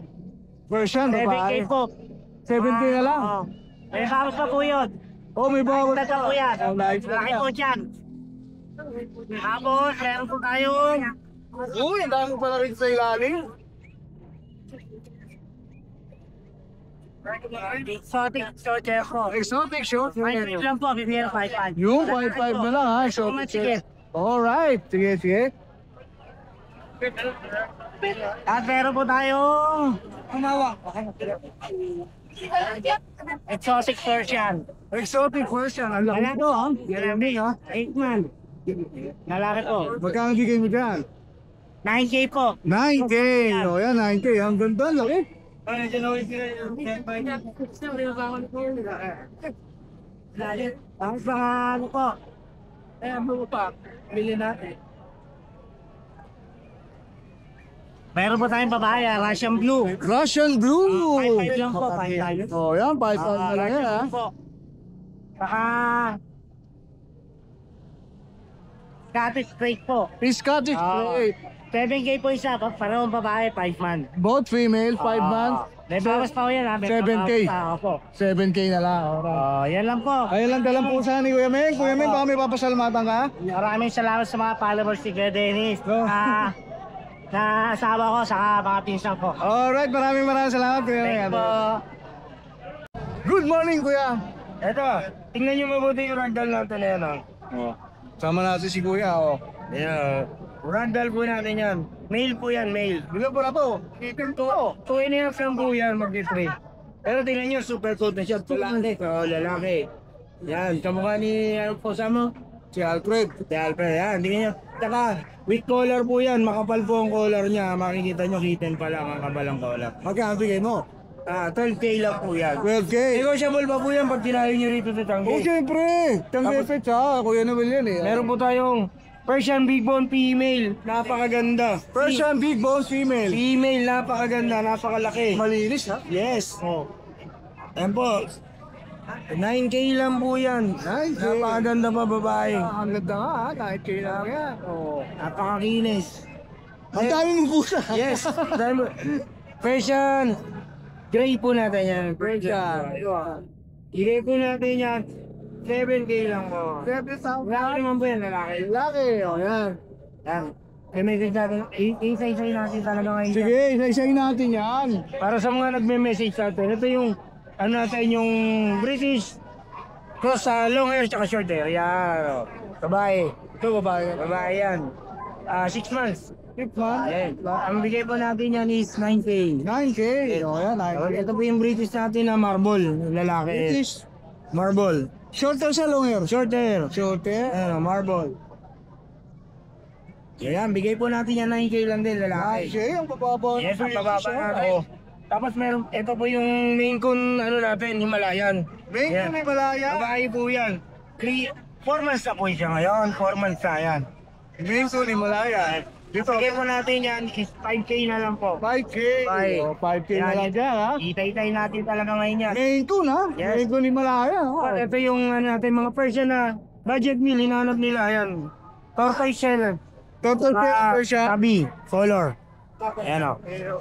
version, 7K babae. po. 7K na lang. Oo. May bawas pa po yun. Oh, may bawas. Stat po yan. Oh, nice. Laki po dyan. Tapos, meron po tayong Uy, ang dami pala rin sa ilalim. exotic short hair po. Exotic short. 5 lang po, bibigyan 5-5. Yung 5-5 na lang, ha? Exotic Sige. short. Alright, sige. At meron po tayong exotic Persian. Exotic version. Ang laki Wala to, ha? Marami, oh. 8 man. Lalaki po. Magkano bigay mo dyan? 9K po. 9K. O yan, 9K. Ang ganda, ang laki. Ang ano po. Eh, ano pa? Bili natin. Meron po tayong babae, Russian Blue. Russian Blue! 5-5 lang po, 5-5. Oh, yan, 5-5 na lang yan, ha? po. Saka... Scottish Straight po. Scottish Straight. 7K po isa, parang babae, 5 man. Both female, 5 months. May bawas pa ko yan ha. May 7K. bawas pa ako po. 7K na lang. Alright. Yan lang po. Ayun lang dalang pusa ni Kuya Meng. Kuya Meng, baka may papasalamatan ka? Maraming salamat sa mga followers ni Kuya Dennis. Na asawa ko, saka mga pinsan ko. Alright, maraming salamat Kuya Meng. Thank you po. Good morning, Kuya. Ito, tingnan nyo mabuti yung ragdoll natin na yan. Oh. Sama natin si Kuya, oh. Ayan. Ragdoll po natin yan. Male po yan, male. Bilang po na po. Two and a half lang po yan, mag-3. Pero tingnan nyo, super coat na siya. Lalaki. Oo, lalaki. Yan, kamukha ni, ano po sa mo? Si Alfred. Si Alfred, yan. Tingnan nyo. Taka, with collar po yan. Makapal po ang collar niya. Makikita nyo, kitten pa lang ang kabalang collar. Magkano bigay mo? 12K lang po yan. 12K. Negotiable pa po yan pag tinayo nyo rito sa Tangke. Oh, siyempre. Tanggepet ha. Kuya Noel yan eh. Meron po tayong Persian Big Bone Female. Napakaganda. Persian Big Bone Female. Female, napakaganda, napakalaki. Malinis ha? Yes. Oh. Ayan po. 9K lang po yan. 9K. Napakaganda pa babae. Ang ganda nga ha. Kahit kailangan yan. Oh. Napakakinis. Ang dami mong pusa. Yes. Dahil mo- Persian. Gray po natin yan. Persian. Gray po natin yan. 7K lang po. 7,000. Lalaki naman po yan, lalaki. Laki. O yan. Yan. I-message natin. Isa-isay natin talaga ngayon. Sige, isa-isayin natin yan. Para sa mga nagme-message sa atin, ito yung ano natin yung British cross sa long hair at short hair. Yan. Babae. Ito babae. Babae yan. 6 months. 6 months. Ayan. Ang bigay po natin yan is 9K. 9K. O yan, 9K. Ito po yung British natin na marble. Lalaki. British. Marble. Shorter sa long hair. Short hair. Shorter. Ayan, marble. Ayan, bigay po natin yan 9K lang din, lalaki. 9K. Ang bababa. Yes, ang bababa natin. Tapos meron, ito po yung Maine Coon, ano natin, Himalayan. Maine Coon Himalaya. Babae po yan. 4 months na po siya ngayon, 4 months na yan. Maine Coon Himalaya. Dito, bigay po natin yan is 5K na lang po. 5K. Bye. O, 5K na lang dyan ha. Itay-itay natin talaga ngayon yan. Maine Coon ha. Yes. Maine Coon Himalaya. But ito yung ano natin, mga Persian na budget meal, hinanap nila yan. Tortoise shell. Total pay siya. Tabi, color. Ayan o.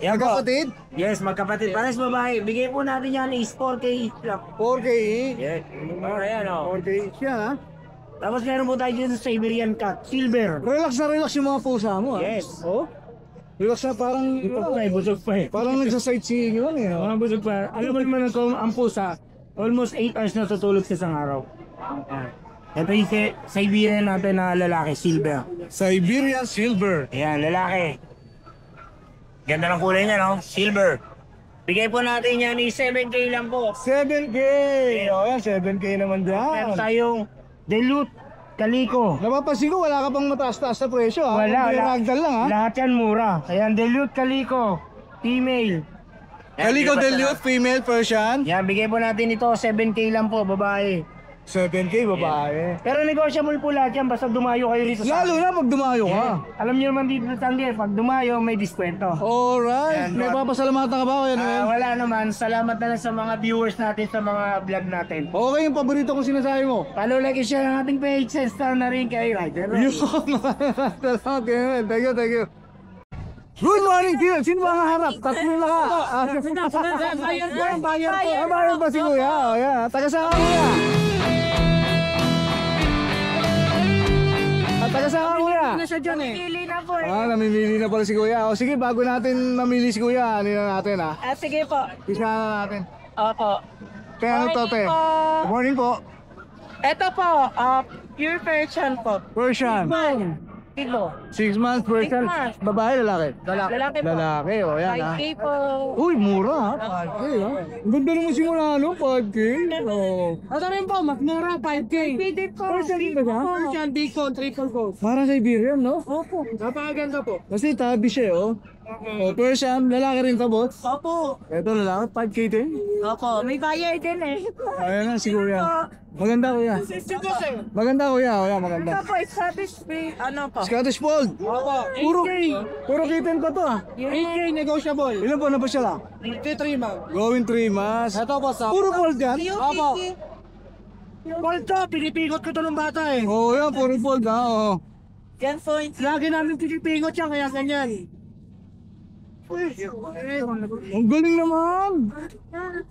Yan po. Magkapatid? Yes, magkapatid. Pares babae. Bigay po natin yan is 4K lang. 4K. Yes. Ayan o. 4K siya ha. Tapos meron po tayo dito sa Siberian Cat. Silver. Relax na relax yung mga pusa mo ha. Yes. Oh? Relax na parang... Busog pa eh. Parang nagsa-sightseeing yun eh. Mga busog pa. Alam mo naman ang pusa, almost 8 hours na tutulog sa isang araw. Ayan. Ito yung Siberian natin na lalaki, silver. Siberian Silver. Ayan, lalaki. Ganda ng kulay niya, no? Silver. Bigay po natin yan is 7K lang po. 7K! O yan, 7K naman Meron dyan. tayong Dilute Calico. Napapansin ko, wala ka pang mataas-taas na presyo ha. Wala, Kung wala. ragdoll lang ha. Lahat yan mura. Ayan, Dilute Calico. Female. Calico Dilute, female Persian. Yan, bigay po natin ito, 7K lang po, babae. 7K babae. Pero negotiable po lahat yan, basta dumayo kayo rito sa Lalo na pag dumayo ka. Alam niyo naman dito sa Tangge, pag dumayo may diskwento. Alright. Ayan, May papasalamatan ka ba Kuya Noel? Wala naman, salamat na lang sa mga viewers natin sa mga vlog natin. Okay yung paborito kong sinasabi mo. Follow, like, and share ang ating page, and star na rin kay Ryder. Yun. Okay, thank you. Good morning, Kuya. Sino ba ang harap? Tatlo na ka. Bayan pa si Kuya. O yan. Taga saan ka Kuya? Taga saan ka Kuya? Pili na po eh. Namimili na pala si Kuya. O sige, bago natin mamili si Kuya, ano na natin ha? Sige po. Isa na natin. Opo. Kaya ano to, te? Morning po. Good morning po. Ito po, pure Persian po. Persian. Kilo. 6 months Persian. 6 months. Babae, lalaki? Lalaki po. Lalaki, o yan ha. 5K po. Uy, mura ha. 5K ha. Ang ganda naman simula, no? 5K. Oh. Ano rin po, mura 5K. Pwede po. Persian ba siya? Persian, big coat, triple coat. Parang Siberian, no? Opo, napakaganda po. Kasi tabi siya, oh. O, Persian, lalaki rin to, boss? Opo. Ito lalaki, 5K din. Opo, may buyer din eh. Ayan na, si Kuya. Maganda, Kuya. Maganda, Kuya. Kuya, maganda. Ito po, Scottish Free. Ano po? Scottish Fold. Opo. Puro kitten ko to, ah. 8K negotiable. Ilan po na ba siya lang? 3 months. Going 3 months. Ito po sa... Puro fold yan? Opo. Gold to, pinipikot ko to ng bata eh. Oo, yan, puro fold, ha. Oo. Yan points. Lagi namin pinipikot yan, kaya ganyan. Ang galing naman.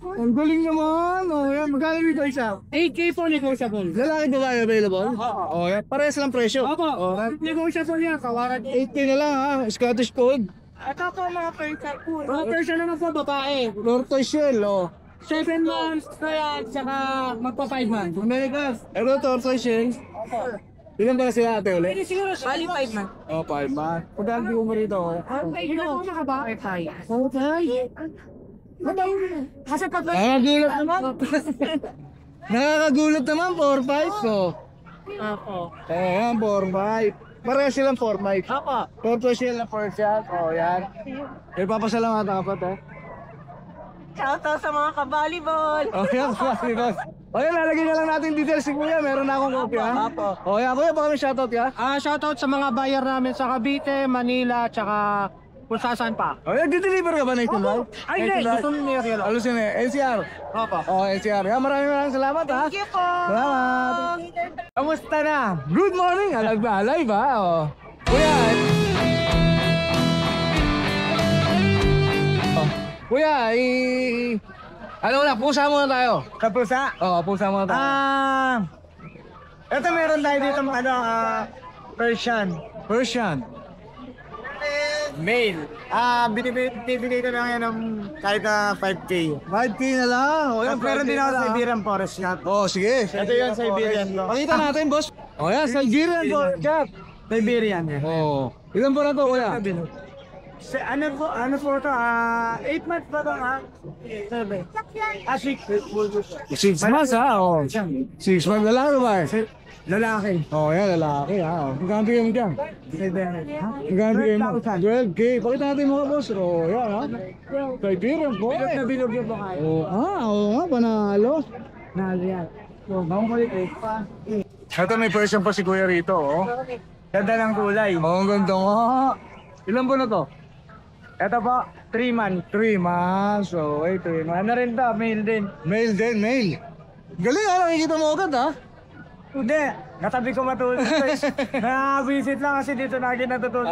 Ang galing naman. O, yan, magkano dito isa? 8K po negotiable. Lalaki ba kayo available? Oo, yan. Parehas lang presyo. Opo, negotiable yan, kawaran. 8K na lang, ha. Scottish Fold. Ito po mga person po. Mga person naman po, babae. Tortoise shell, oh. 7 months na yan, saka magpa 5 months. Americas. Ito, tortoise shell. Ilan ba na sila ate ulit? Bali 5 man. Oh, 5 months. Pagkaan di mo rito, oh. Hindi ko makabae tayo. Kasi pag Nakakagulat naman. Nakakagulat naman, 4-5, oh. ako. Ayan, 4-5. Pareho silang 4-5. Ako. Tortoise shell na Persian. Oh, yan. Eh, papasalamatan ka pa, te. Shoutout sa mga kabalibol. Oh, yan, boss. O yan, lalagyan na lang natin details si Kuya. Meron na akong kopya. Apo. O yan, Kuya, baka may shoutout ka? Shoutout sa mga buyer namin sa Cavite, Manila, tsaka kung saan pa. O yan, dideliver ka ba nationwide? Ay, hindi. Gusto ni Ariel. Alos yun eh, NCR. Opo. O, NCR. Yan, maraming salamat, ha? Thank you po. Salamat. Kamusta na? Good morning. Alive, ha? O. Kuya, Kuya, ano na, pusa muna tayo. Sa pusa? Oo, pusa muna tayo. Ito meron tayo dito Persian. Persian. Male. Bibigay ko lang yan ng kahit 5K. 5K na lang. O yan, Meron din ako sa Iberian Forest Cat. Oh, sige. Ito yun sa Iberian. Pakita natin, boss. O yan, Siberian po. Cat. Iberian yan. Oo. Ilan po na to, kuya? Ano po ito? 8 months pa ito ha? 7. 6. 6 months, ha? O. 6 months. Lalaki ba? Lalaki. O, yan, lalaki, ha? Magkano bigyan mo dyan? Magkano bigyan mo? 12K. Pakita natin mga boss. O, yan, ha? Siberian po. Bilog na bilog yung baka. Oo nga, panalo. Nalo yan. Makukulit eh. Ito may Persian pa si Kuya rito, oh. Ganda ng kulay. Oh, ang ganda nga. Ilan po na to? Ito po, 3 months. 3 months. So, 3 months. Ano rin to? Male din. Male din, male. Galing, ha? Nakikita mo agad, ha? Hindi. Natabi ko matulog. Na-visit lang kasi dito lagi natutulog.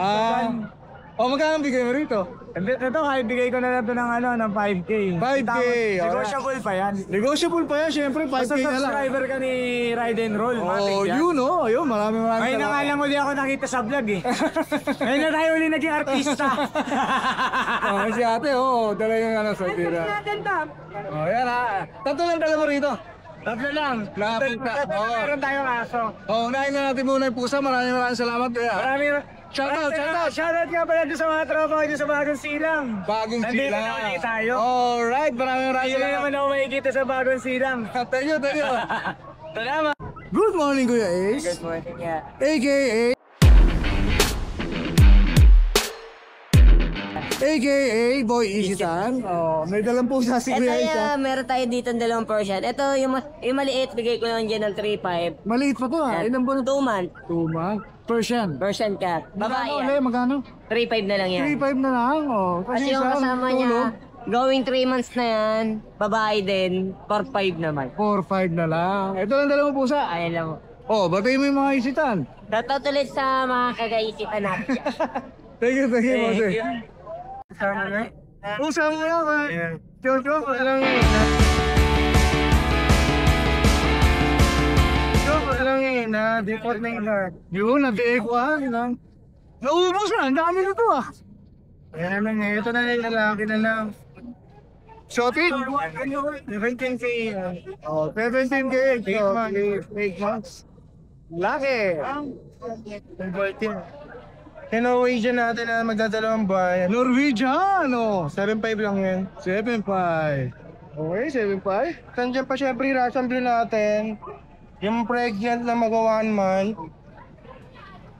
Oh, magkano bigay mo rito? Ito, kahit bigay ko na lang ito ng 5K. 5K, Negotiable pa yan. Negotiable pa yan, syempre 5K Basta na lang. subscriber ka ni Ride and Roll. Oh, yun, oh. Ayun, maraming Ngayon na nga lang uli ako nakita sa vlog eh. Ngayon na tayo uli naging artista. Oh, si ate, oh. Dala yung ano sa tira. Oh, yan, ha. Tatlo lang dala mo rito. Tatlo lang. Meron tayong aso. Oh, unahin na natin muna yung pusa. Maraming salamat, kuya. Maraming Shoutout. Shoutout nga pala doon sa mga tropa ko dito sa Bagong Silang. Bagong Nandito Silang. na ulit tayo. Alright, maraming Hindi na naman ako makikita sa Bagong Silang. Thank you. Salamat. Good morning, Kuya Ace. Good morning nga. AKA Boy Isitan. Oh, may dalang pusa si Ito Kuya Ace. meron tayo dito ng dalawang Persian. Ito yung maliit, bigay ko lang dyan ng 3.5. Maliit pa to, ha? Ilang buwan? 2 months, 2 months. Persian. Persian cat. Babae Magkano, yan. magkano? 3.5 na lang yan. 3.5 na lang, oh. Kasi yung isa, kasama tulog. niya, going 3 months na yan, babae din, 4.5 naman. 4-5 na lang. Ito lang dalawang pusa. Ayan lang. Oh, batiin mo yung mga isitan. Shoutout ulit sa mga kagaisipan natin. Thank you, boss. Sama na. Pusa mo lang, ha? Chocho, lang Deport na yung Lord. yun, nag-equan lang. Naubos na, ang dami nito, ah. Ayan na nga, ito na yung lalaki na lang. Shorted? 17K. Oh, 17K. 8 months. Laki. Norwegian natin na magdadalawang buhay. Norwegian, oh. 7.5 lang yan. 7.5. Okay, 7.5. Nandiyan pa syempre yung Russian Blue natin. Yung pregnant na mag-1 month.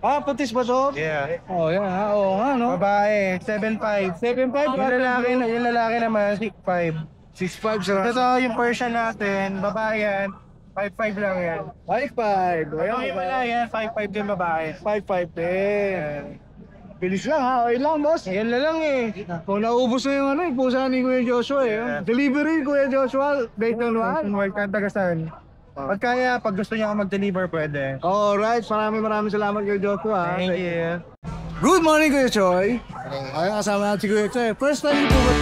Putis ba to? Yeah. Oh, yan ha. Oo nga, no? Babae, 7'5". 7'5", Yung lalaki naman, 6'5". 6'5", sir. Ito yung Persian natin, babae yan. 5'5" lang yan. 5'5". Yung wala yan, 5'5" din babae. 5'5" din. Bilis lang ha. Okay lang, boss. Yan na lang eh. Kung naubos na yung ano, yung pusa ni Kuya Joshua eh. Delivery, Kuya Joshua, based on what? World Cup Tagasan. Pag kaya, pag gusto niya mag-deliver, pwede. Alright, maraming salamat Kuya Joshua. Thank you. Good morning, Kuya Choy. Ay, kasama natin si Kuya Choy. First time niyo po ba...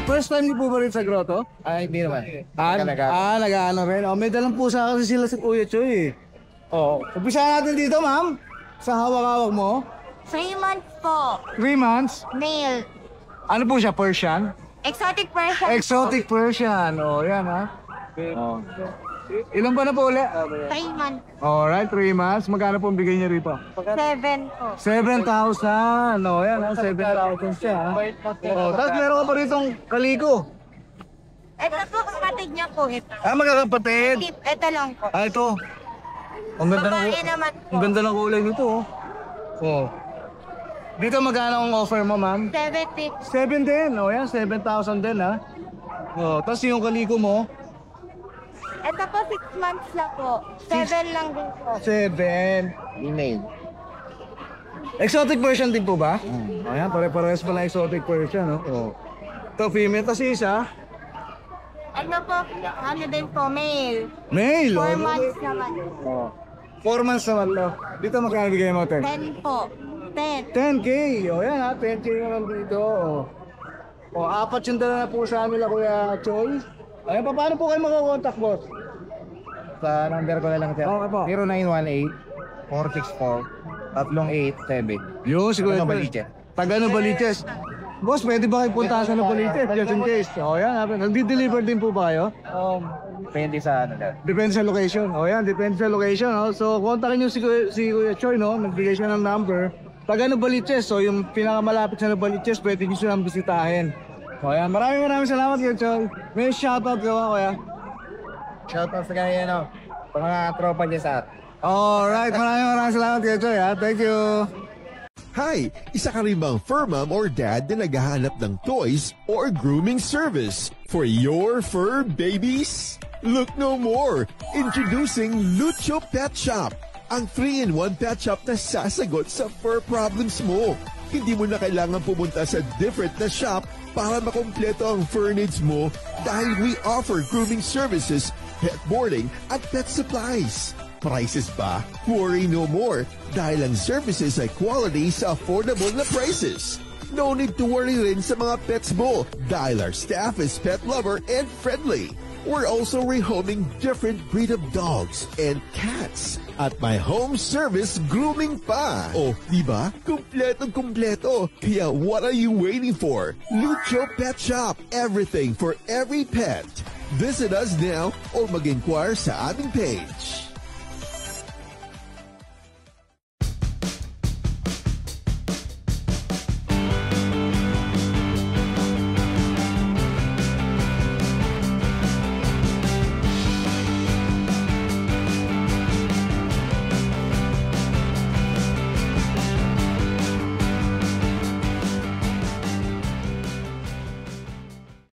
First time niyo po ba rin sa grotto? Ay, hindi naman. Nag-ano rin. May dalang pusa kasi sila sa Kuya Choy eh. Umpisa natin dito, ma'am. Sa hawak-hawak mo. 3 months po. 3 months. Male. Ano po siya, Persian? Exotic Persian. Exotic Persian. Yan ha. Ilan ba na po ulit? 3 months. Alright, 3 months. Magkano po ang bigay niya rito? 7 po. 7,000. Yan ha, 7,000 siya ha. Tapos meron ka pa ritong kaliko. Ito po kapatid niya po. Ito. Magkakapatid. Ito lang po. Ito. Ang ganda Babae naman po. Ang ganda ng kulay nito Dito magkano ang offer mo, ma'am? 70. 7 din. Yan, 7,000 din ha. Tapos yung kaliko mo? Ito po 6 months lang po. 7 lang din po. 7. Email. Exotic Persian din po ba? Ayan, pare-parehas pala exotic Persian, no? Ito, female. Tapos isa? Ano po, ano din po, male. Male. 4 months naman. 4 months naman, no? Dito magkano bigay mo, 10? 10 po. 10. 10K. Yan ha, 10K naman dito. Apat yung dala na po sa nila, Kuya Choy. Ayan, paano po kayo makakontakt, boss? Sa number ko na lang, sir. Okay po. 0918-464-3887. Yun, siguro. Novaliches. Taga Novaliches. Boss, pwede ba kayo punta sa Novaliches? Just in case. Yan. Nagdi-deliver din po ba kayo? Depende sa ano lang. Depende sa location. Yan, depende sa location. So, kontakin nyo si Kuya Choy, no? Nagbigay siya ng number. Taga Novaliches. So, yung pinakamalapit sa Novaliches, pwede nyo silang bisitahin. Yan, maraming salamat, Kuya Choy. May shoutout ka ba, Kuya? Shoutout sa kanya, mga tropa niya sa atin. Alright, maraming salamat, Kuya Choy, ha? Thank you. Hi! Isa ka rin bang fur mom or dad na naghahanap ng toys or grooming service for your fur babies? Look no more! Introducing Lucho Pet Shop, ang 3-in-1 pet shop na sasagot sa fur problems mo. Hindi mo na kailangan pumunta sa different na shop para makompleto ang fur needs mo dahil we offer grooming services, pet boarding at pet supplies. Prices ba? Worry no more dahil ang services ay quality sa affordable na prices. No need to worry rin sa mga pets mo dahil our staff is pet lover and friendly. We're also rehoming different breed of dogs and cats at my home service grooming pa. Diba? Kumpletong-kumpleto. Kaya what are you waiting for? Lucho Pet Shop. Everything for every pet. Visit us now or mag-inquire sa aming page.